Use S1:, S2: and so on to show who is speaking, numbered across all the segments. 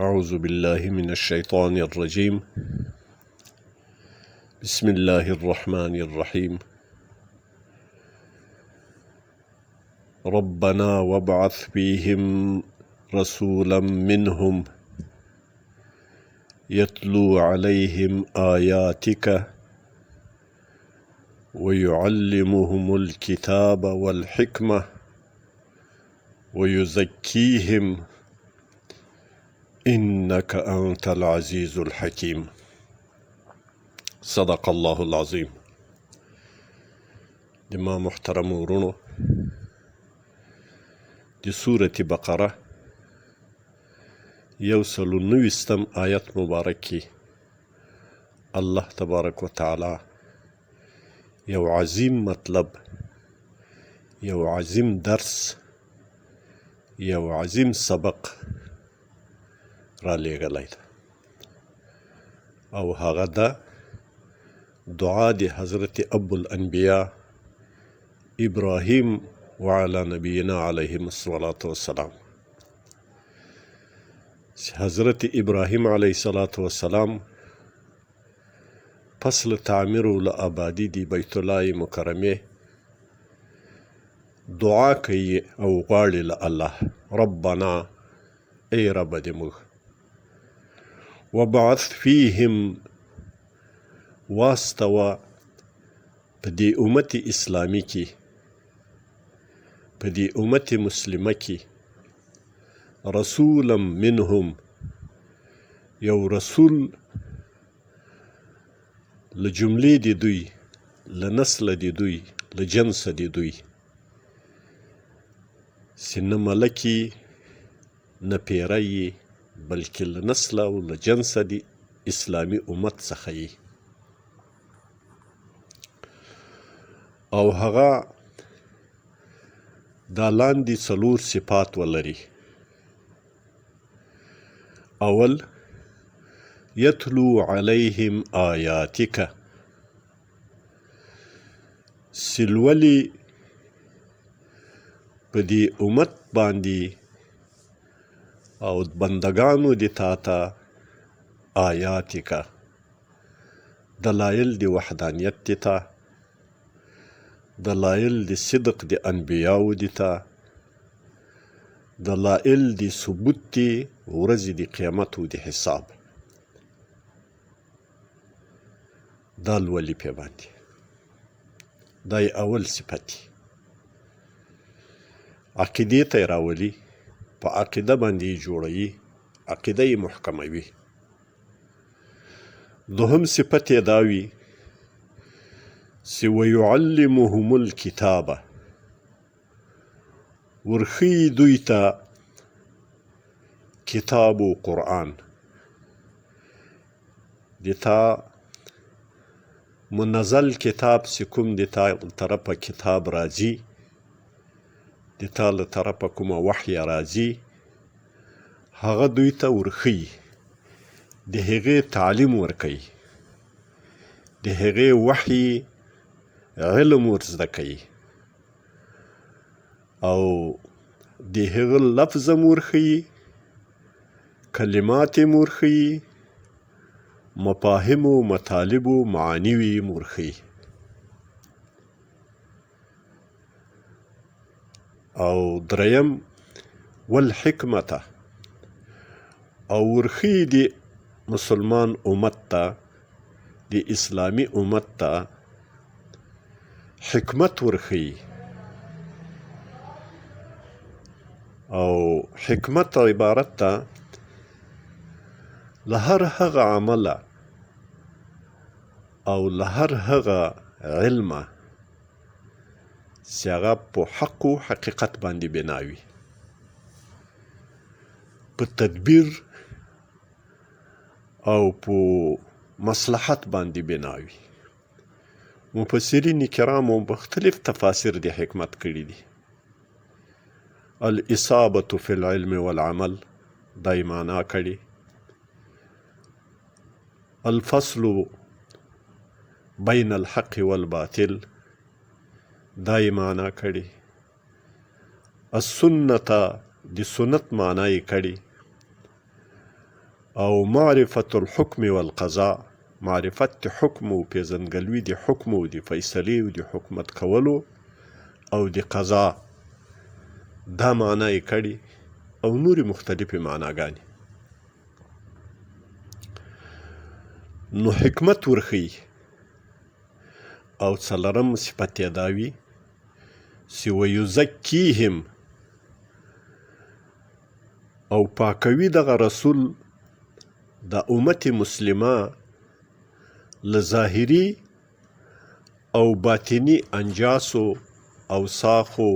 S1: أعوذ بالله من الشيطان الرجيم. بسم الله الرحمن الرحيم. ربنا وابعث فيهم رسولا منهم يتلو عليهم آياتك ويعلمهم الكتاب والحكمة ويزكيهم إنك أنت العزيز الحكيم. صدق الله العظيم. د ما محترم ورونو، د سورة بقره 190 آیت مبارک کی الله تبارک وتعالی یو عظیم مطلب، یو عظیم درس، یو عظیم سبق را لیږلی ده، او هغه ده دعا د حضرت ابو الانبیاء ابراهیم وعلى نبینا علیهم الصلاة والسلام. حضرت ابراهیم علیه الصلاة والسلام پس له تعمیر و له آبادی د بیت الله مکرمه دعا کوي او غواړي له الله، ربنا ای رب د موږ، وبعث فیهم واستوه په دې امت اسلامی کې، په دې امت مسلمه کې، رسولا منهم یو رسول له جملې د دوی، له نسله د دوی، له جنسه د دوی، چې نه ملکي نه پیری، بلکې له نسله او له جنسه د اسلامي امت څخه یې، او هغه دا لاندې څلور صفات ولري. اول، یتلو علیهم آیاتک، سلولی په دې امت باندې او بندگانو د تا ته آیاتک، دلایل د وحدانیت د تا، دلایل د صدق د انبیاو د تا، دلایل د ثبوت د ورځې د قیامت او د حساب. دا لولي پې باندې، دا یې اول صفت دی. عقیدې ته یې راولي، په عقیده باندې یې جوړوي، عقیده یې محکموي. دوهم صفت یې دا وي چې ویعلمهم الکتاب، ورښیي دوی ته کتاب و قرآن. د تا منزل کتاب چې کوم د تا طرفه کتاب راځي، د تا له طرفه کومه وحی راځي، هغه دوی ته ورښیي، د هغې تعلیم ورکوي، د هغې وحی علم ورزده کوي، او د هغه لفظ هم ورښیي، کلمات هم ورښیي، مفاهیم و مطالب و معانی هم ورښیي. او دریم، والحکمت، او ورښیي د مسلمان امت ته، د اسلامی امت ته حکمت ورښیي. او حکمت عبارت ته له هر هغه عمله او له هر هغه علمه چې هغه په حق و حقیقت باندې بنا وي، په تدبیر او په مصلحت باندې بنا وي. مفسرین کرامو مختلف تفاسیر د حکمت کړي دي. الاصابة فی العلم والعمل دا یې معنا کړي، الفصل بین الحق والباطل دا یې معنا کړي، السنة د سنت معنی کړي، او معرفت الحکم والقضاء، معرفت د حکم او پیژندګلوي د حکم او د فیصلې او د حکومت کولو او د قضا، دا معنا یې کړي او نورې مختلفې معناګانې. نو حکمت ورښيي. او څلورم صفت یې دا وي چې ویزکیهم، او پاکوي دغه رسول د امت مسلمه له ظاهري او باطني انجاسو اوصافو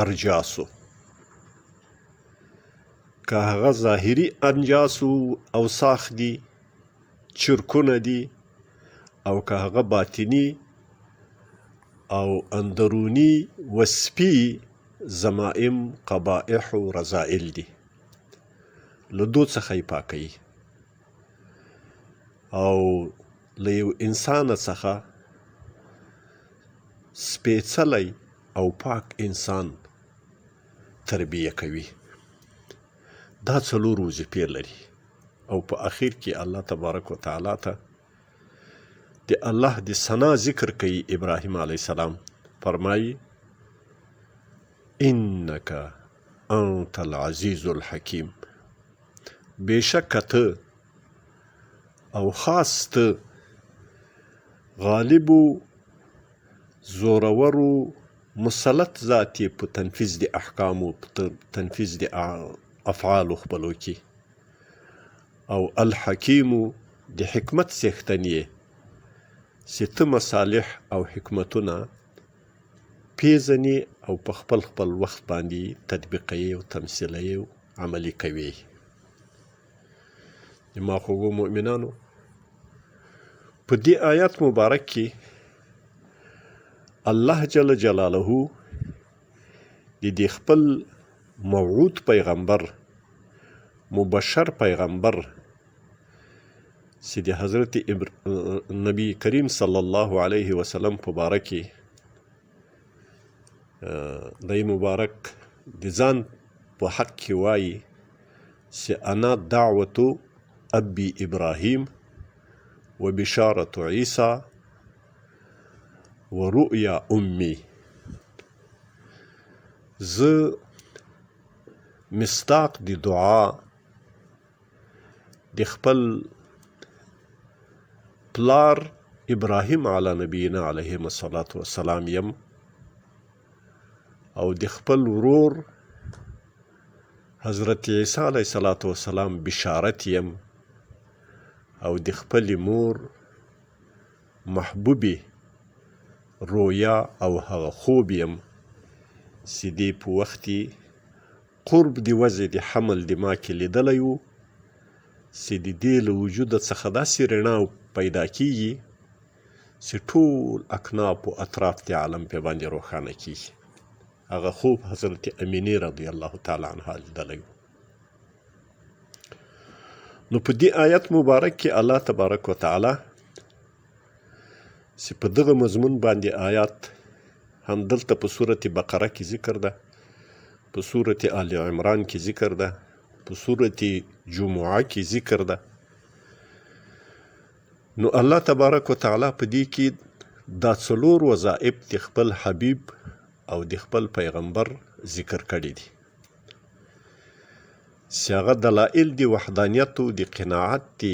S1: ارجاسو. که هغه ظاهري انجاسو اوصاف دي، چرکونه دي، او که هغه باطني او اندروني وصفي ضمائم قبائح و رذائل دي، له دو څخه یې پاکوي. او له یو انسان څخه سپېڅلی او پاک انسان تربیه کوي. دا څلور وظیفې لري. او په اخر کې الله تبارک وتعالی ته د الله د ثنا ذکر کوي. ابراهیم علیه السلام فرمایي انک انت العزیز الحکیم، بېشکه ته او خاص ته غالبو زورورو مسلط ذات یې په تنفیذ د احکامو، په تنفیذ د افعالو خپلو کې، او الحکیمو د حکمت څښتن یې چې ته مصالح او حکمتونه پیژنې او په خپل وخت باندې تطبیقوي او تمثیلوي او عملي کوي. زما خوږو مؤمنانو، په دې آیات مبارک کې الله جل جلاله د دې خپل موعود پیغمبر، مبشر پیغمبر چې د حضرت نبی کریم صلی الله علیه وسلم په باره کې دی مبارک د ځان په حق کې وایي چې انا دعوة ابي ابراهیم و بشارة عیسی و رؤیا امی. زه مصداق د دعا د خپل پلار ابراهیم علی نبینا علیه الصلاة والسلام یم، او د خپل ورور حضرت عیسی علیه الصلاة والسلام بشارت یم، او د خپل مور محبوبی رویا او هغه خوب یم چې دی په وخت قرب د وضع د حمل د ما کې لیدلی و، چې د دې له وجوده څخه داسې رڼا پیدا کیږي چې ټول اکناف و اطراف د عالم په باندې روښانه کیږي. هغه خوب حضرت امینه رضی الله تعالی عنها لیدلی و. نو په دې آیت مبارک کې الله تبارک وتعالی چې په دغه مضمون باندې آیات همدلته په سورة بقره کې ذکر ده، په سورة آل عمران کې ذکر ده، په سورة جمعه کې ذکر ده. نو الله تبارک وتعالی په دې کې دا څلور وظایف د خپل حبیب او د خپل پیغمبر ذکر کړي دي، چې هغه دلائل د وحدانیت او د قناعت د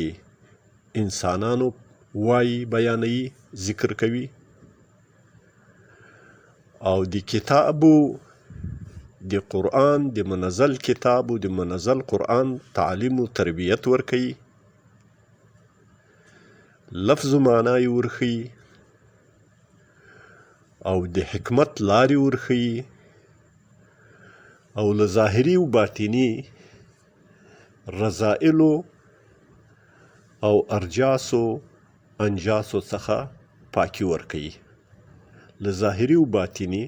S1: انسانانو وایي، بیانوي، ذکر کوي، او د کتابو د قرآن د منزل کتاب او د منزل قرآن تعلیم و تربیت ورکوي، لفظ و معنی ورښيي، او د حکمت لارې ورښيي، او له ظاهري و باطني رذائلو او ارجاسو انجاسو څخه پاکي ورکوي. له ظاهري و باطني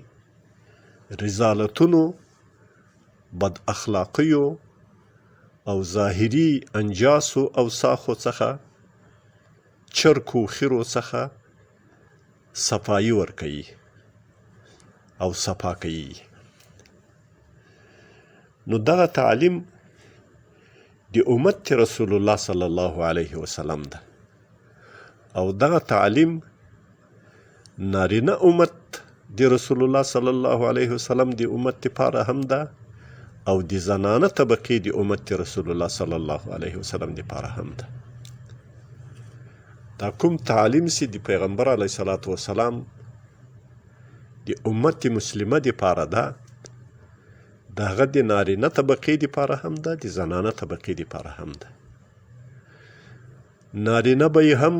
S1: رذالتونو، بد اخلاقیو او ظاهري انجاسو اوصافو څخه، چرکو خیرو څخه صفایي ورکوي او صفا کوي. نو دغه تعلیم د امت رسول الله صلی الله علیه وسلم ده او دغه تعلیم نارینه امت د رسول الله صلی الله علیه وسلم د امت دپاره هم ده او د زنانه طبقې د امت رسول الله صلی الله علیه وسلم دپاره هم ده. دا کوم تعلیم چې د پیغمبر علیه الصلاة وسلام د امت مسلمه دپاره ده د هغه د نارینه طبقې دپاره هم ده د زنانه طبقې دپاره هم ده. نارینه به یې هم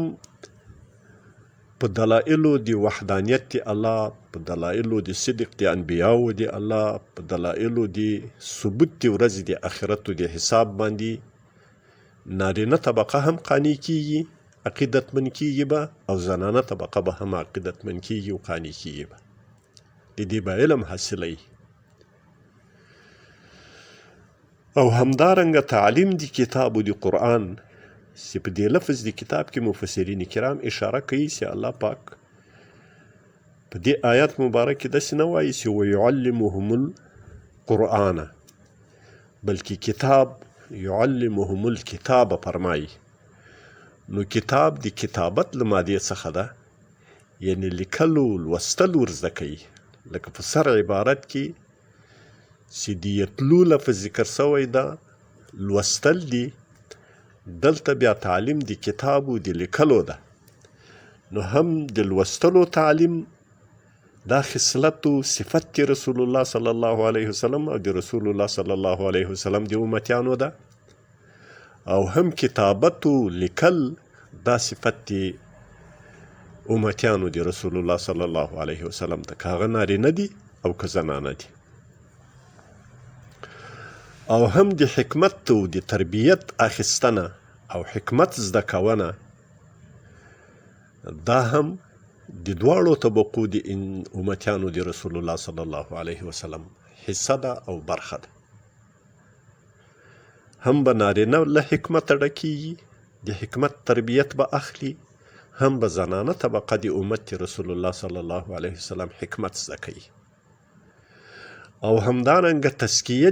S1: په دلایلو د وحدانیت د الله، په دلایلو د صدق د انبیاو د الله، په دلایلو د ثبوت د ورځې د آخرت د حساب باندې نارینه طبقه هم قانع کیږي، عقیدتمن کیږي به، او زنانه طبقه به هم عقیدتمن کیږي او قانع کیږي به. د دې به علم حاصلوي. او همدارنګه تعلیم د کتاب او د قرآن چې په دې لفظ د کتاب کې مفسرین کرام اشاره کوي چې الله پاک په دې آیات مبارک کې داسې نه وایي چې ویعلمهم القرآن، بلکې کتاب یعلمهم الکتاب فرمایي. نو کتاب د کتابت له مادې څخه ده، یعنی لیکلو لوستل ورزده کوي. لکه په سر عبارت کې چې د یتلو لفظ ذکر سوی ده لوستل دي، دلته بیا تعلیم د کتاب او د لیکلو ده. نو هم د لوستلو تعلیم دا خصلت و صفت د رسول الله صلی الله علیه وسلم او د رسول الله صلی الله علیه وسلم د امتیانو ده، او هم کتابت و لیکل دا صفت د امتیانو د رسول الله صلی الله علیه وسلم ده، که هغه نارینه دي او که زنانه دي. او هم د حکمت او د تربیت اخیستنه او حکمت زده کونه دا هم د دواړو طبقو د امتیانو د رسول الله صلی الله علیه وسلم حصه ده او برخه ده. هم به نارینه له حکمت ډکیږي، د حکمت تربیت به اخلي، هم به زنانه طبقه د امت رسول الله صلی الله علیه وسلم حکمت زده کوي. او همدارنګه تزکیه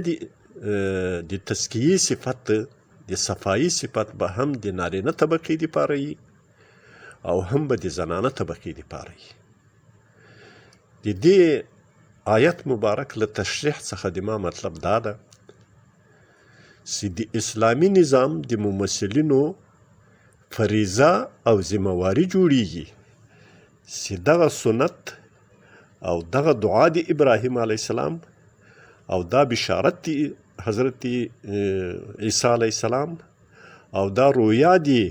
S1: د تزکیې صفت، د صفایي صفت به هم د نارینه طبقې دپاره وي او هم به د زنانه طبقې دپاره وي. د دې آیت مبارک له تشریح څخه د ما مطلب دا ده چې د اسلامي نظام د ممثلینو فریضه او ذمهواري جوړیږي چې دغه سنت او دغه دعا د ابراهیم علیه السلام او دا بشارت د حضرت عیسی علیه السلام او دا رویا دی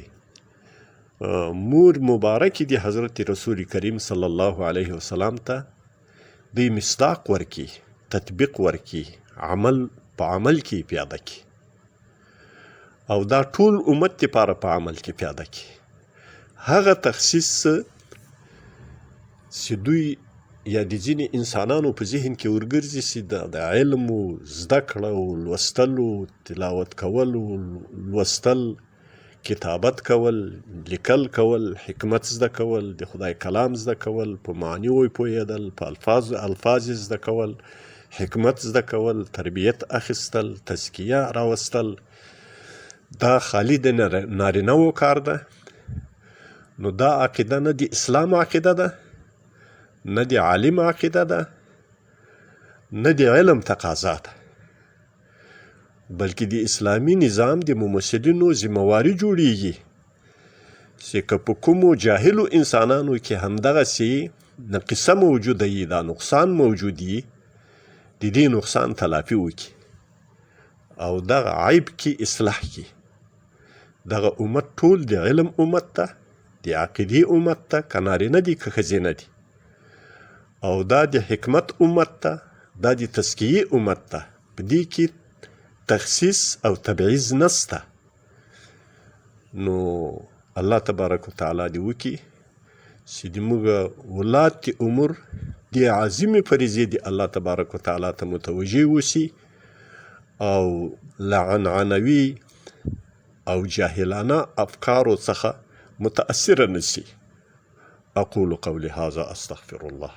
S1: مور مبارکی دی حضرت رسول کریم صلی الله علیه وسلم ته دی مصداق ورکی، تطبیق ورکی، عمل په عمل کې پیاده کی، او دا ټول امت لپاره په عمل کې پیاده کی. هغه تخصیص چې دوی یا د ځینې انسانانو په ذهن کې ورګرځي چې د علم و زده کړه و لوستل و تلاوت کول و لوستل، کتابت کول، لیکل کول، حکمت زده کول، د خدای کلام زده کول، په معنی پوهېدل، په الفاظ زده کول، حکمت زده کول، تربیت اخیستل، تزکیه راوستل، دا خالی د نارینه‌وو کار ده. نو دا عقیده نه د اسلام عقیده ده، نه د عالم عقیده ده، نه د علم تقاضا ده، بلکې د اسلامي نظام د ممثلینو ذمهواري جوړیږي چې که په کومو جاهلو انسانانو کې همدغسې نقصه موجوده وي، دا نقصان موجود وي، د دې نقصان تلافي وکړي او دغه عیب کې اصلاح کړي. دغه امت ټول د علم امت ده، د عقیدې امت ده، که نارینه دي که ښځینه دي، او دا د حکمت امت ده، دا د تزکیې امت ده. په دې کې تخصیص او تبعیض نسته. نو الله تبارک وتعالی دې وکړي چې زموږ ولات امور دې عظیمې فریضې دې الله تبارک وتعالی ته متوجه اوسي او له عنعنوي او جاهلانه افکارو څخه متأثره نشي. أقول قولي هذا أستغفر الله.